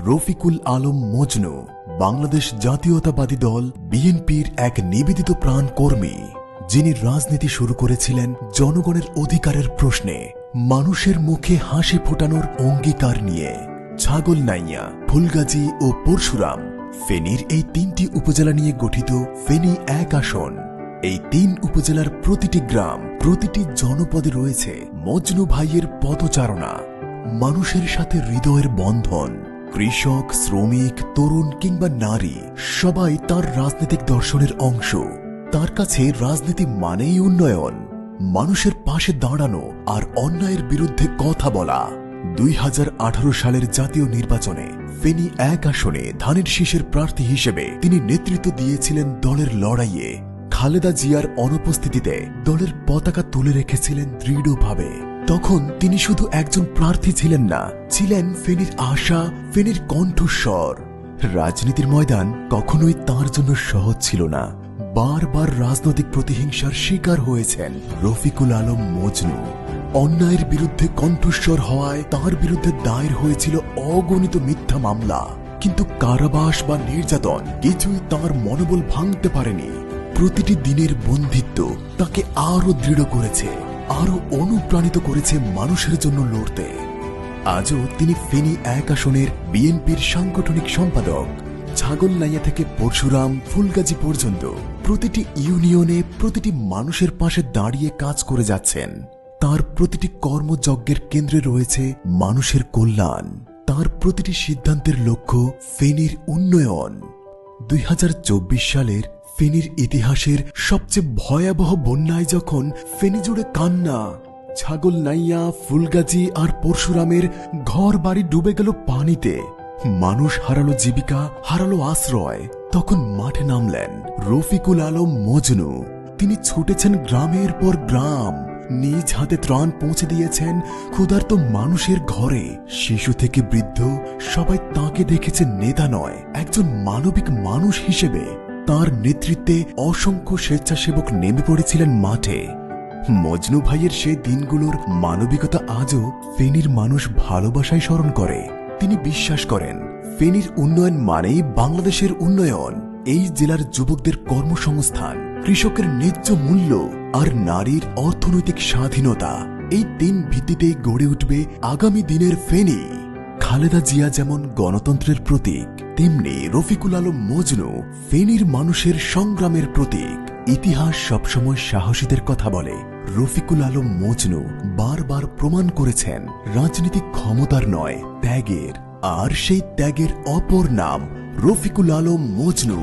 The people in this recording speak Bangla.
রফিকুল আলম মজনু বাংলাদেশ জাতীয়তাবাদী দল বিএনপির এক নিবেদিত প্রাণ কর্মী, যিনি রাজনীতি শুরু করেছিলেন জনগণের অধিকারের প্রশ্নে, মানুষের মুখে হাসি ফোটানোর অঙ্গীকার নিয়ে। ছাগলনাইয়া, ফুলগাজী ও পরশুরাম ফেনীর এই তিনটি উপজেলা নিয়ে গঠিত ফেনী ১ আসন। এই ৩ উপজেলার প্রতিটি গ্রাম, প্রতিটি জনপদে রয়েছে মজনু ভাইয়ের পদচারণা। মানুষের সাথে হৃদয়ের বন্ধন। কৃষক, শ্রমিক, তরুণ কিংবা নারী সবাই তার রাজনৈতিক দর্শনের অংশ। তার কাছে রাজনীতি মানেই উন্নয়ন, মানুষের পাশে দাঁড়ানো আর অন্যায়ের বিরুদ্ধে কথা বলা। ২০১৮ সালের জাতীয় নির্বাচনে ফেনী ১ আসনে ধানের শীষের প্রার্থী হিসেবে তিনি নেতৃত্ব দিয়েছিলেন দলের লড়াইয়ে। খালেদা জিয়ার অনুপস্থিতিতে দলের পতাকা তুলে রেখেছিলেন দৃঢ়ভাবে। তখন তিনি শুধু একজন প্রার্থী ছিলেন না, ছিলেন ফেনীর আশা, ফেনীর কণ্ঠস্বর। রাজনীতির ময়দান কখনোই তার জন্য সহজ ছিল না। বারবার রাজনৈতিক প্রতিহিংসার শিকার হয়েছেন রফিকুল আলম মজনু। অন্যায়ের বিরুদ্ধে কণ্ঠস্বর হওয়ায় তার বিরুদ্ধে দায়ের হয়েছিল অগণিত মিথ্যা মামলা, কিন্তু কারাবাস বা নির্যাতন কিছুই তার মনোবল ভাঙতে পারেনি। প্রতিটি দিনের বন্দিত্ব তাকে আরো দৃঢ় করেছে, আরো অনুপ্রাণিত করেছে মানুষের জন্য লড়তে। আজও তিনি ফেনী ১ আসনের বিএনপির সাংগঠনিক সম্পাদক। ছাগলনাইয়া থেকে পরশুরাম, ফুলগাজী পর্যন্ত প্রতিটি ইউনিয়নে প্রতিটি মানুষের পাশে দাঁড়িয়ে কাজ করে যাচ্ছেন। তার প্রতিটি কর্মযজ্ঞের কেন্দ্রে রয়েছে মানুষের কল্যাণ। তার প্রতিটি সিদ্ধান্তের লক্ষ্য ফেনীর উন্নয়ন। ২০২৪ সালের ফেনীর ইতিহাসের সবচেয়ে ভয়াবহ বন্যায় যখন ফেনী জুড়ে কান্না, ছাগলনাইয়া, ফুলগাজী আর পরশুরামের ঘর বাড়ি ডুবে গেল পানিতে, মানুষ হারালো জীবিকা, হারালো আশ্রয়, তখন মাঠে নামলেন রফিকুল আলম মজনু। তিনি ছুটেছেন গ্রামের পর গ্রাম, নিজ হাতে ত্রাণ পৌঁছে দিয়েছেন ক্ষুধার্ত মানুষের ঘরে। শিশু থেকে বৃদ্ধ সবাই তাকে দেখেছে নেতা নয়, একজন মানবিক মানুষ হিসেবে। তার নেতৃত্বে অসংখ্য স্বেচ্ছাসেবক নেমে পড়েছিলেন মাঠে। মজনু ভাইয়ের সেই দিনগুলোর মানবিকতা আজও ফেনীর মানুষ ভালোবাসায় স্মরণ করে। তিনি বিশ্বাস করেন ফেনীর উন্নয়ন মানেই বাংলাদেশের উন্নয়ন। এই জেলার যুবকদের কর্মসংস্থান, কৃষকের ন্যায্য মূল্য আর নারীর অর্থনৈতিক স্বাধীনতা, এই ৩ ভিত্তিতেই গড়ে উঠবে আগামী দিনের ফেনী। খালেদা জিয়া যেমন গণতন্ত্রের প্রতীক, তেমনি রফিকুল আলম মজনু ফেনীর মানুষের সংগ্রামের প্রতীক। ইতিহাস সবসময় সাহসীদের কথা বলে। রফিকুল আলম মজনু বারবার প্রমাণ করেছেন রাজনীতি ক্ষমতার নয়, ত্যাগের। আর সেই ত্যাগের অপর নাম রফিকুল আলম মজনু।